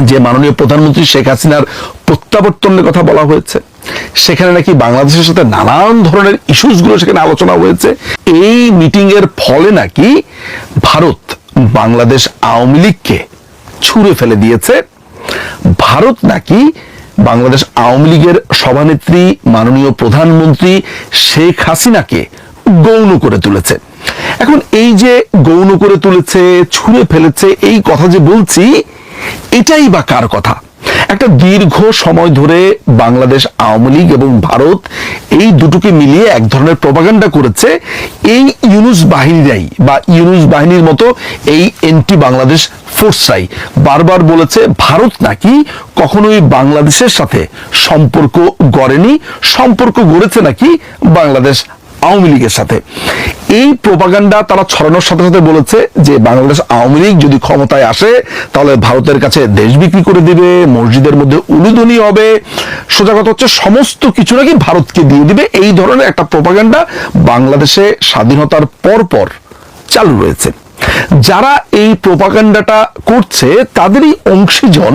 যে মাননীয় প্রধানমন্ত্রী শেখ হাসিনার প্রত্যাবর্তনের কথা বলা হয়েছে, সেখানে নাকি বাংলাদেশের সাথে নানান ধরনের ইস্যুসগুলো সেখানে আলোচনা হয়েছে। এই মিটিং এর ফলে নাকি ভারত বাংলাদেশ আওয়ামী লীগকে ছুঁড়ে ফেলে দিয়েছে। ভারত নাকি বাংলাদেশ আওয়ামী লীগের সভানেত্রী মাননীয় প্রধানমন্ত্রী শেখ হাসিনাকে গৌণ করে তুলেছে। এখন এই যে গৌণ করে তুলেছে, ছুঁড়ে ফেলেছে, এই কথা যে বলছি, এটাই বা কার কথা? একটা দীর্ঘ সময় ধরে বাংলাদেশ আওয়ামী লীগ এবং ভারত এই দুটোকে মিলিয়ে এক ধরনের প্রপাগান্ডা করেছে। এই ইউনুস বাহিনীরাই বা ইউনুস বাহিনীর মতো এই এন্টি বাংলাদেশ ফোর্সরাই বারবার বলেছে ভারত নাকি কখনোই বাংলাদেশের সাথে সম্পর্ক গড়েনি, সম্পর্ক গড়েছে নাকি বাংলাদেশ আওয়ামী লীগের সাথে। এই প্রপাগান্ডা তারা ছড়ানোর সাথে সাথে বলেছে যে বাংলাদেশ আওয়ামী লীগ যদি ক্ষমতায় আসে তাহলে ভারতের কাছে দেশ বিক্রি করে দিবে, মসজিদের মধ্যে উলুধ্বনি হবে, সোজা কথা হচ্ছে সমস্ত কিছু নাকি ভারতকে দিয়ে দিবে। এই ধরনের একটা প্রপাগান্ডা বাংলাদেশে স্বাধীনতার পর চালু রয়েছে। যারা এই প্রপাগান্ডাটা করছে তাদেরই অংশীজন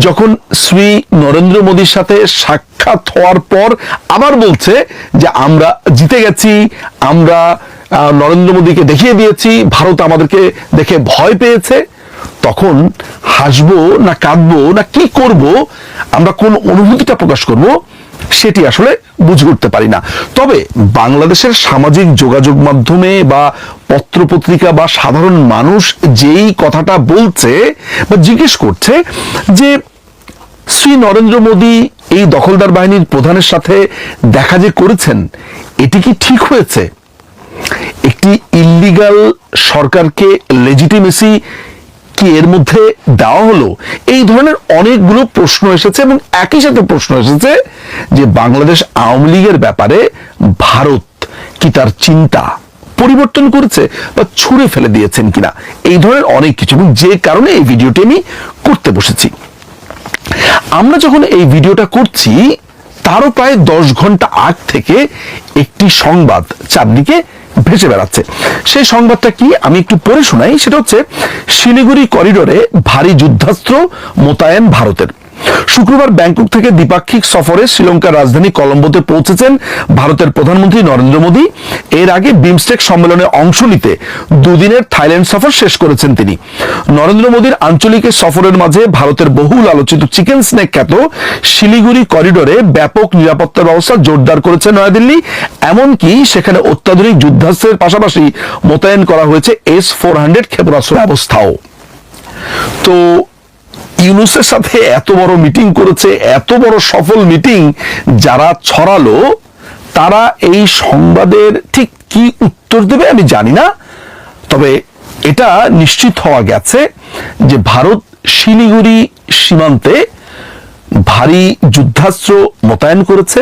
যখন শ্রী নরেন্দ্র মোদীর সাথে সাক্ষাৎ হওয়ার পর আবার বলছে যে আমরা জিতে গেছি, আমরা নরেন্দ্র মোদীকে দেখিয়ে দিয়েছি, ভারত আমাদেরকে দেখে ভয় পেয়েছে, তখন হাসবো না কাঁদবো না কি করব, আমরা কোন অনুভূতিটা প্রকাশ করব, সেটি আসলে বুঝে উঠতে পারি না। তবে বাংলাদেশের সামাজিক যোগাযোগ মাধ্যমে বা পত্রপত্রিকা বা সাধারণ মানুষ যেই কথাটা বলছে বা জিজ্ঞেস করছে যে শ্রী নরেন্দ্র মোদী এই দখলদার বাহিনীর প্রধানের সাথে দেখা যে করেছেন, এটি কি ঠিক হয়েছে? একটি ইল্লিগাল সরকারকে লেজিটিমেসি কি এর মধ্যে দেওয়া হলো? এই ধরনের অনেকগুলো প্রশ্ন এসেছে এবং একই সাথে প্রশ্ন এসেছে যে বাংলাদেশ আওয়ামী লীগের ব্যাপারে ভারত কি তার চিন্তা পরিবর্তন করেছে বা ছুঁড়ে ফেলে দিয়েছেন কিনা, এই ধরনের অনেক কিছু। এবং যে কারণে এই ভিডিওটি আমি করতে বসেছি। আমরা যখন এই ভিডিওটা করছি তারও প্রায় 10 ঘন্টা আগ থেকে একটি সংবাদ চারদিকে ভেসে বেড়াচ্ছে। সেই সংবাদটা কি আমি একটু পড়ে শোনাই। সেটা হচ্ছে শিলিগুড়ি করিডোরে ভারী যুদ্ধাস্ত্র মোতায়েন ভারতের। শুক্রবার ব্যাংকক থেকে দ্বিপাক্ষিক সফরে শ্রীলঙ্কার রাজধানী কলম্বোতে পৌঁছেছেন ভারতের প্রধানমন্ত্রী নরেন্দ্র মোদী। এর আগে বিমস্টেক সম্মেলনে অংশ নিতে দুদিনের থাইল্যান্ড সফর শেষ করেছেন তিনি। নরেন্দ্র মোদীর আঞ্চলিক সফরের মাঝে ভারতের বহুল আলোচিত চিকেন স্নেক খ্যাত শিলিগুড়ি করিডোরে ব্যাপক নিরাপত্তা ব্যবস্থা জোরদার করেছে নয়াদিল্লি। এমনকি সেখানে অত্যাধুনিক যুদ্ধাস্ত্রের পাশাপাশি মোতায়েন করা হয়েছে S-400 ক্ষেপণাস্ত্র ব্যবস্থাও। তো ইউনুসের সাথে এত বড় মিটিং করেছে, এত বড় সফল মিটিং যারা ছড়ালো, তারা এই সংবাদের ঠিক কি উত্তর দেবে আমি জানি না। তবে এটা নিশ্চিত হওয়া গেছে যে ভারত শিলিগুড়ি সীমান্তে ভারী যুদ্ধাস্ত্র মোতায়েন করেছে,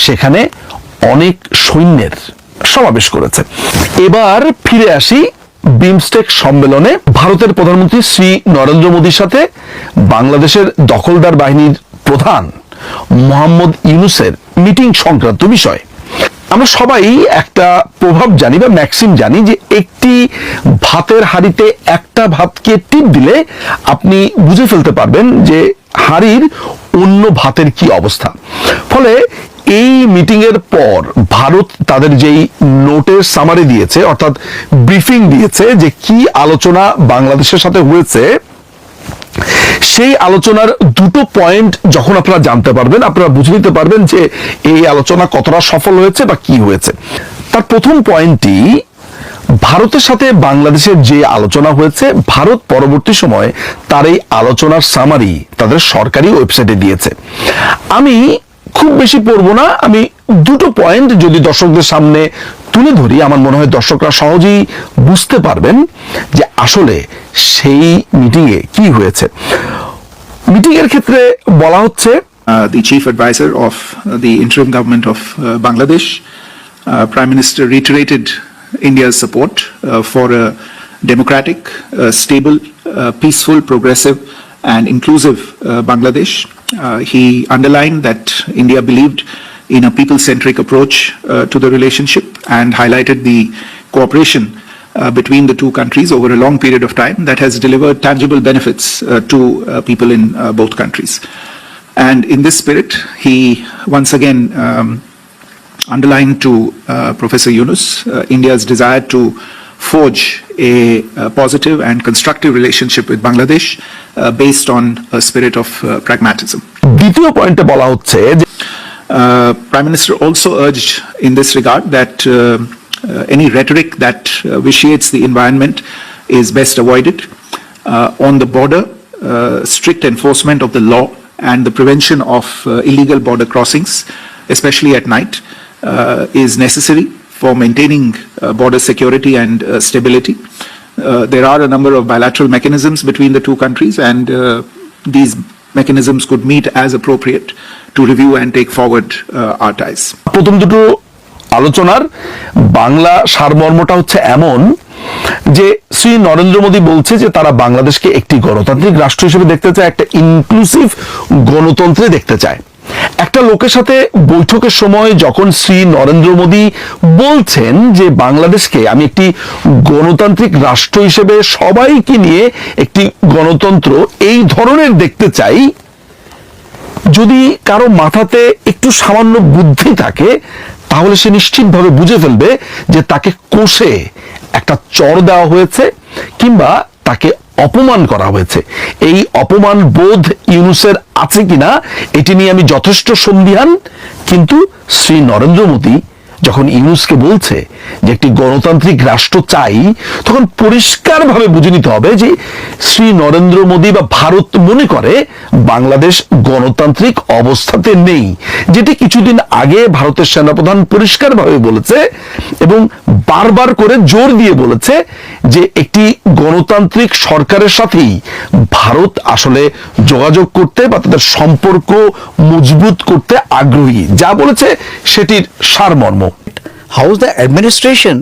সেখানে অনেক সৈন্যের সমাবেশ করেছে। এবার ফিরে আসি বিমস্টেক সম্মেলনে ভারতের প্রধানমন্ত্রী শ্রী নরেন্দ্র মোদীর সাথে বাংলাদেশের দখলদার বাহিনীর প্রধান মোহাম্মদ ইউনুসের মিটিং সংক্রান্ত বিষয়। আমরা সবাই একটা প্রভাব জানি বা ম্যাক্সিম জানি যে একটি ভাতের হাঁড়িতে একটা ভাতকে টিপ দিলে আপনি বুঝে ফেলতে পারবেন যে হাঁড়ির অন্য ভাতের কি অবস্থা। ফলে এই মিটিং এর পর ভারত তাদের যেই নোটের সামারি দিয়েছে, অর্থাৎ ব্রিফিং দিয়েছে যে কি আলোচনা বাংলাদেশের সাথে হয়েছে, সেই আলোচনার দুটো পয়েন্ট যখন আপনারা জানতে পারবেন, আপনারা বুঝে নিতে পারবেন যে এই আলোচনা কতটা সফল হয়েছে বা কি হয়েছে। তার প্রথম পয়েন্টটি, ভারতের সাথে বাংলাদেশের যে আলোচনা হয়েছে, ভারত পরবর্তী সময়ে তার এই আলোচনার সামারি তাদের সরকারি ওয়েবসাইটে দিয়েছে। আমি খুব বেশি পড়বো না, আমি দুটো পয়েন্ট যদি দর্শকদের সামনে তুলে ধরি, আমার মনে হয় দর্শকরা সহজেই বুঝতে পারবেন যে আসলে সেই মিটিংয়ে কি হয়েছে। মিটিং এর ক্ষেত্রে বলা হচ্ছে the chief advisor of the interim government of Bangladesh, Prime Minister reiterated India's support for a democratic, stable, peaceful, progressive and inclusive Bangladesh. He underlined that India believed in a people-centric approach to the relationship and highlighted the cooperation between the two countries over a long period of time that has delivered tangible benefits to people in both countries. And in this spirit, he once again underlined to Professor Yunus India's desire to forge a positive and constructive relationship with Bangladesh based on a spirit of pragmatism. দ্বিতীয় পয়েন্টে বলা হচ্ছে যে Prime Minister also urged in this regard that any rhetoric that vitiates the environment is best avoided. On the border, strict enforcement of the law and the prevention of illegal border crossings, especially at night, is necessary for maintaining border security and stability. There are a number of bilateral mechanisms between the two countries, and these mechanisms could meet as appropriate to review and take forward our ties. প্রথম দুটো আলোচনার বাংলা সারমর্মটা হচ্ছে এমন যে শ্রী নরেন্দ্র মোদী বলছে যে তারা বাংলাদেশকে একটি গণতান্ত্রিক রাষ্ট্র হিসেবে দেখতে চায়, একটা ইনক্লুসিভ গণতন্ত্রে দেখতে চায়। একটা লোকের সাথে বৈঠকের সময় যখন শ্রী নরেন্দ্র মোদী বলছেন যে বাংলাদেশকে আমি একটি গণতান্ত্রিক রাষ্ট্র হিসেবে সবাইকে নিয়ে একটি গণতন্ত্র এই ধরনের দেখতে চাই, যদি কারো মাথাতে একটু সামান্য বুদ্ধি থাকে তাহলে সে নিশ্চিতভাবে বুঝে ফেলবে যে তাকে কষে একটা চড় দেওয়া হয়েছে কিংবা তাকে অপমান করা হয়েছে। এই অপমান বোধ ইউনূসের আছে কিনা এটি নিয়ে আমি যথেষ্ট সন্দিহান, কিন্তু শ্রী নরেন্দ্র মোদী যখন ইউনূসকে বলছে যে একটি গণতান্ত্রিক রাষ্ট্র চাই, তখন পরিষ্কারভাবে বুঝে নিতে হবে যে শ্রী নরেন্দ্র মোদী বা ভারত মনে করে বাংলাদেশ গণতান্ত্রিক অবস্থাতে নেই, যেটি কিছুদিন আগে ভারতের সেনাপ্রধান পরিষ্কারভাবে বলেছে এবং বারবার করে জোর দিয়ে বলেছে যে একটি গণতান্ত্রিক সরকারের সাথেই ভারত আসলে যোগাযোগ করতে বা তাদের সম্পর্ক মজবুত করতে আগ্রহী। যা বলেছে সেটির সারমর্ম। How's the administration?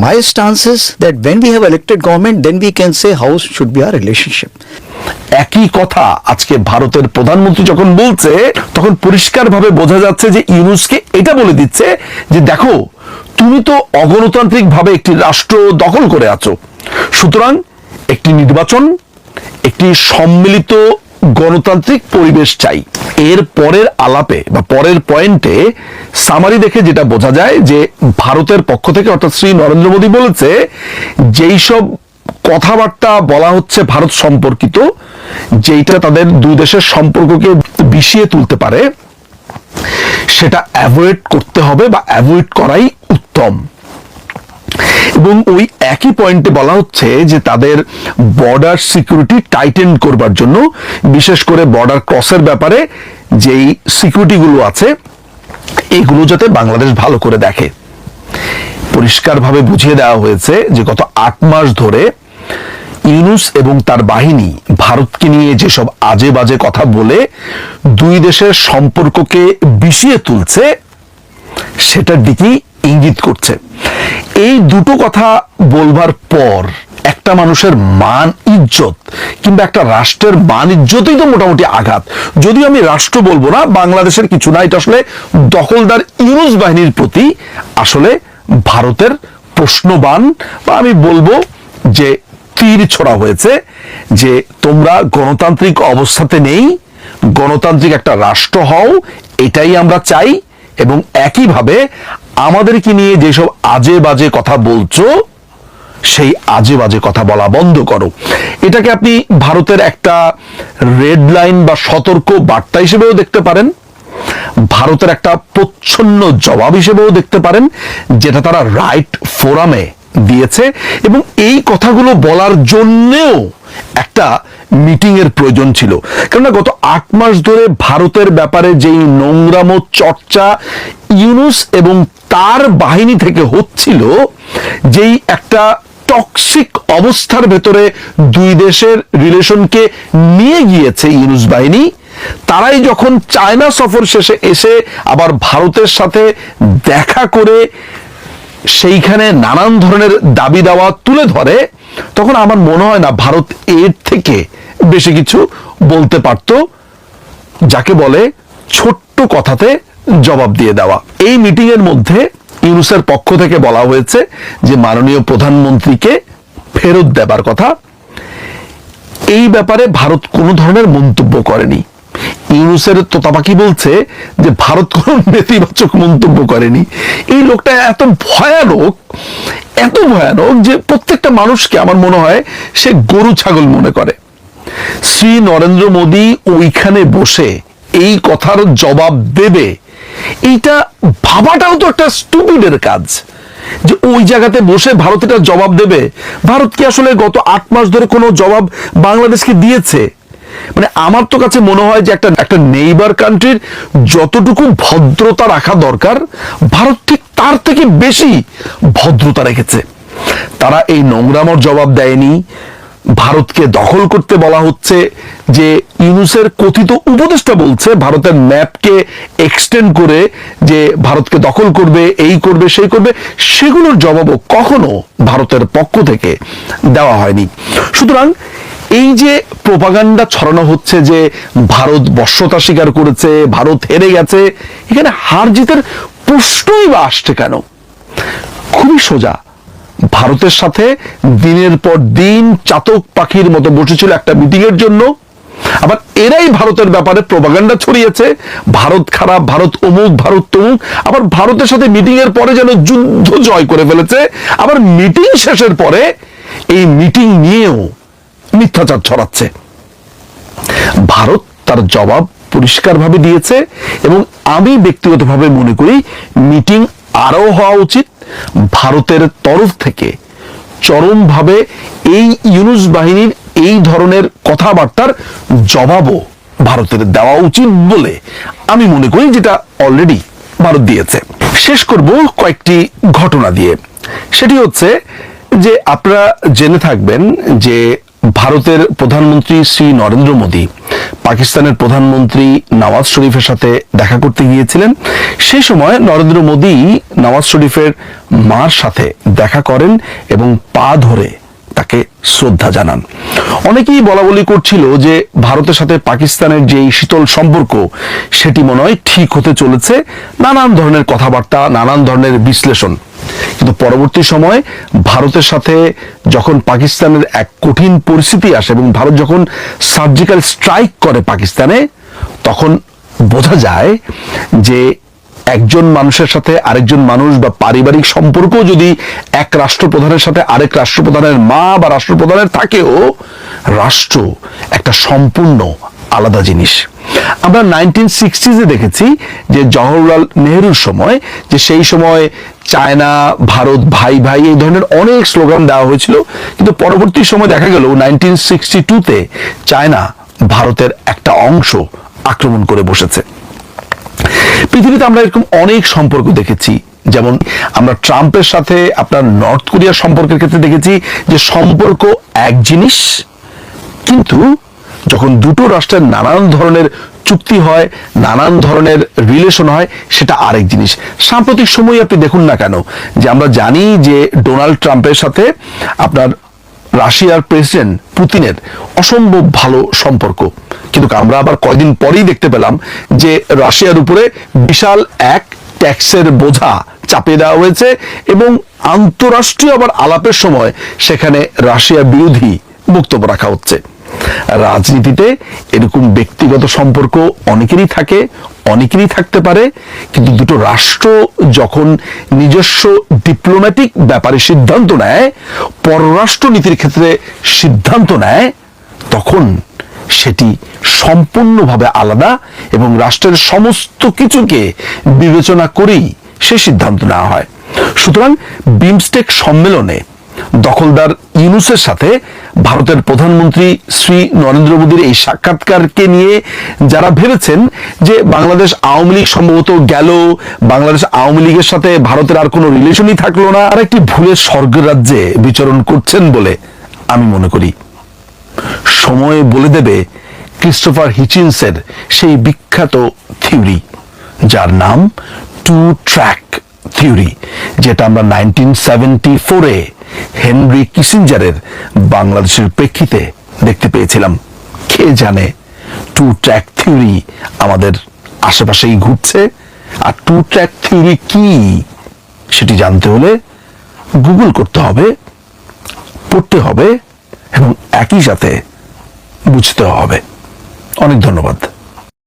My stance is that when we have elected government, then we can say how should be our relationship. একই কথা আজকে ভারতের প্রধানমন্ত্রী যখন বলছে, তখন পরিষ্কারভাবে বোঝা যাচ্ছে যে ইউনূসকে এটা বলে দিচ্ছে যে দেখো, তুমি তো অগণতান্ত্রিক ভাবে একটি রাষ্ট্র দখল করে আছো, সুতরাং একটি নির্বাচন, একটি সম্মিলিত গণতান্ত্রিক পরিবেশ চাই। এর পরের আলাপে বা পরের পয়েন্টে সামারি দেখে যেটা বোঝা যায় যে ভারতের পক্ষ থেকে অর্থাৎ শ্রী নরেন্দ্র মোদী বলেছে যেই সব কথাবার্তা বলা হচ্ছে ভারত সম্পর্কিত, যেটা তাদের দুই দেশের সম্পর্ককে বিষিয়ে তুলতে পারে, সেটা অ্যাভয়েড করতে হবে বা অ্যাভয়েড করাই উত্তম। এবং ওই একই পয়েন্টে বলা হচ্ছে যে তাদের বর্ডার সিকিউরিটি টাইটেন করবার জন্য, বিশেষ করে বর্ডার ক্রসের ব্যাপারে যেই সিকিউরিটিগুলো আছে এগুলো যাতে বাংলাদেশ ভালো করে দেখে। পরিষ্কারভাবে বুঝিয়ে দেওয়া হয়েছে যে গত 8 মাস ধরে ইউনূস এবং তার বাহিনী ভারতকে নিয়ে যেসব আজে বাজে কথা বলে দুই দেশের সম্পর্ককে বিষিয়ে তুলছে, সেটার দিকেই ইঙ্গিত করছে। এই দুটো কথা বলবার পর একটা মানুষের মান ইজ্জত কিংবা একটা রাষ্ট্রের মান ইজ্জতই তো মোটামুটি আঘাত। যদিও আমি রাষ্ট্র বলবো না, বাংলাদেশের কিছু না, এটা আসলে দখলদার ইউনূস বাহিনীর প্রতি আসলে ভারতের প্রশ্নবাণ বা আমি বলবো যে তীর ছোড়া হয়েছে যে তোমরা গণতান্ত্রিক অবস্থাতে নেই, গণতান্ত্রিক একটা রাষ্ট্র হও, এটাই আমরা চাই, এবং একইভাবে আমাদেরকে নিয়ে যেসব আজে বাজে কথা বলছো সেই আজে বাজে কথা বলা বন্ধ করো। এটাকে আপনি ভারতের একটা রেড লাইন বা সতর্ক বার্তা হিসেবেও দেখতে পারেন, ভারতের একটা প্রচ্ছন্ন জবাব হিসেবেও দেখতে পারেন, যেটা তারা রাইট ফোরামে দিয়েছে। এবং এই কথাগুলো বলার জন্যেও একটা মিটিং এর প্রয়োজন ছিল, কেননা গত 8 মাস ধরে ভারতের ব্যাপারে যেই নোংরামো চর্চা ইউনূস এবং তার বাহিনী থেকে হচ্ছিল, যেই একটা টক্সিক অবস্থার ভেতরে দুই দেশের রিলেশনকে নিয়ে গিয়েছে ইউনূস বাহিনী, তারাই যখন চায়না সফর শেষে এসে আবার ভারতের সাথে দেখা করে সেইখানে নানান ধরনের দাবি দাওয়া তুলে ধরে, তখন আমার মনে হয় না ভারত এর থেকে বেশি কিছু বলতে পারত, যাকে বলে ছোট্ট কথাতে জবাব দিয়ে দেওয়া। এই মিটিং এর মধ্যে ইউনূসের পক্ষ থেকে বলা হয়েছে যে মাননীয় প্রধানমন্ত্রীকে ফেরত দেবার কথা। এই ব্যাপারে ভারত কোনো ধরনের মন্তব্য করেনি। ইউনূসের তোতাপাকি বলছে যে ভারত কোনো নেতিবাচক মন্তব্য করেনি। এই লোকটা এত ভয়ানক যে প্রত্যেকটা মানুষকে আমার মনে হয় সে গরু ছাগল মনে করে। শ্রী নরেন্দ্র মোদী ওইখানে বসে এই কথার জবাব দেবে, এইটা ভাবাটাও তো একটা স্টুপিডের কাজ, যে ওই জায়গাতে বসে ভারত এটা জবাব দেবে। ভারত কি আসলে গত 8 মাস ধরে কোনো জবাব বাংলাদেশকে দিয়েছে? মানে আমার তো কাছে মনে হয় যে একটা নেইবার কান্ট্রির যতটুকু ভদ্রতা রাখা দরকার, ভারত ঠিক তার থেকে বেশি ভদ্রতা রেখেছে। তারা এই নোংরামর জবাব দেয়নি। ভারতকে দখল করতে বলা হচ্ছে যে ইউনূসের কথিত উপদেষ্টা বলছে ভারতের ম্যাপকে এক্সটেন্ড করে যে ভারতকে দখল করবে, এই করবে, সেই করবে, সেগুলোর জবাবও কখনো ভারতের পক্ষ থেকে দেওয়া হয়নি। সুতরাং এই যে প্রোপাগান্ডা ছড়ানো হচ্ছে যে ভারত বশ্যতা স্বীকার করেছে, ভারত হেরে গেছে, এখানে হার জিতের প্রশ্নই বা আসছে কেন? খুবই সোজা। ভারতের সাথে দিনের পর দিন চাতক পাখির মতো বসেছিল একটা মিটিং এর জন্য, আবার এরাই ভারতের ব্যাপারে প্রোপাগান্ডা ছড়িয়েছে, ভারত খারাপ, ভারত অমুক, ভারত তমুক। আবার ভারতের সাথে মিটিং এর পরে যেন যুদ্ধ জয় করে ফেলেছে, আবার মিটিং শেষের পরে এই মিটিং নিয়েও মিথ্যাচার ছড়াচ্ছে। ভারত তার জবাব পরিষ্কারভাবে দিয়েছে এবং আমি ব্যক্তিগতভাবে মনে করি মিটিং আরো হওয়া উচিত। ভারতের তরফ থেকে চরমভাবে এই ইউনূস বাহিনীর এই ধরনের কথাবার্তার জবাবও ভারতের দেওয়া উচিত বলে আমি মনে করি, যেটা অলরেডি ভারত দিয়েছে। শেষ করব কয়েকটি ঘটনা দিয়ে। সেটি হচ্ছে যে আপনারা জেনে থাকবেন যে ভারতের প্রধানমন্ত্রী শ্রী নরেন্দ্র মোদী পাকিস্তানের প্রধানমন্ত্রী নওয়াজ শরীফের সাথে দেখা করতে গিয়েছিলেন। সেই সময় নরেন্দ্র মোদী নওয়াজ শরীফের মার সাথে দেখা করেন এবং পা ধরে তাকে শ্রদ্ধা জানান। অনেকেই বলা বলি করছিল যে ভারতের সাথে পাকিস্তানের যে শীতল সম্পর্ক সেটি মনে হয় ঠিক হতে চলেছে, নানান ধরনের কথাবার্তা, নানান ধরনের বিশ্লেষণ। কিন্তু পরবর্তী সময় ভারতের সাথে যখন পাকিস্তানের এক কঠিন পরিস্থিতি আসে এবং ভারত যখন সার্জিক্যাল স্ট্রাইক করে পাকিস্তানে, তখন বোঝা যায় যে একজন মানুষের সাথে আরেকজন মানুষ বা পারিবারিক সম্পর্ক যদি এক রাষ্ট্রপ্রধানের সাথে আরেক রাষ্ট্রপ্রধানের মা বা রাষ্ট্রপ্রধানের থাকেও, রাষ্ট্র একটা সম্পূর্ণ আলাদা জিনিস। আমরা 1960s দেখেছি যে জওহরলাল নেহরুর সময়, যে সেই সময় চায়না ভারত ভাই ভাই এই ধরনের অনেক স্লোগান দেওয়া হয়েছিল, কিন্তু পরবর্তী সময় দেখা গেল 1962-তে চায়না ভারতের একটা অংশ আক্রমণ করে বসেছে। পৃথিবীতে আমরা এরকম অনেক সম্পর্ক দেখেছি, যেমন আমরা ট্রাম্পের সাথে আপনার নর্থ কোরিয়ার সম্পর্কের ক্ষেত্রে দেখেছি যে সম্পর্ক এক জিনিস, কিন্তু যখন দুটো রাষ্ট্রের নানান ধরনের চুক্তি হয়, নানান ধরনের রিলেশন হয়, সেটা আরেক জিনিস। সাম্প্রতিক সময়ে আপনি দেখুন না কেন যে আমরা জানি যে ডোনাল্ড ট্রাম্পের সাথে আপনার রাশিয়ার প্রেসিডেন্ট পুতিনের অসম্ভব ভালো সম্পর্ক, কিন্তু আমরা আবার কয়েকদিন পরেই দেখতে পেলাম যে রাশিয়ার উপরে বিশাল এক ট্যাক্সের বোঝা চাপিয়ে দেওয়া হয়েছে এবং আন্তঃরাষ্ট্রীয় আবার আলাপের সময় সেখানে রাশিয়া বিরোধী বক্তব্য রাখা হচ্ছে। রাজনীতিতে এরকম ব্যক্তিগত সম্পর্ক অনেকেরই থাকে, অনেকেরই থাকতে পারে, কিন্তু দুটো রাষ্ট্র যখন নিজস্ব ডিপ্লোম্যাটিক ব্যাপারে সিদ্ধান্ত নেয়, পররাষ্ট্র নীতির ক্ষেত্রে সিদ্ধান্ত নেয়, তখন সেটি সম্পূর্ণভাবে আলাদা এবং রাষ্ট্রের সমস্ত কিছুকে বিবেচনা করেই সে সিদ্ধান্ত নেওয়া হয়। সুতরাং বিমস্টেক সম্মেলনে দখলদার ইউনূসের সাথে ভারতের প্রধানমন্ত্রী শ্রী নরেন্দ্র মোদীর এই সাক্ষাৎকারকে নিয়ে যারা ভেবেছেন যে বাংলাদেশ আওয়ামী লীগ সম্ভবত গেল, বাংলাদেশ আওয়ামী লীগের সাথে ভারতের আর কোনো রিলেশনই থাকলো না, আর একটি ভুলের স্বর্গের রাজ্যে বিচরণ করছেন বলে আমি মনে করি। সময় বলে দেবে ক্রিস্টোফার হিচিন্সের সেই বিখ্যাত থিওরি, যার নাম টু ট্র্যাক থিওরি, যেটা আমরা 1974-এ হেনরি কিসিঞ্জারের বাংলাদেশের প্রেক্ষিতে দেখতে পেয়েছিলাম। কে জানে টু ট্র্যাক থিওরি আমাদের আশেপাশেই ঘুরছে, আর টু ট্র্যাক থিওরি কি সেটি জানতে হলে গুগল করতে হবে, পড়তে হবে এবং একই সাথে বুঝতে হবে। অনেক ধন্যবাদ।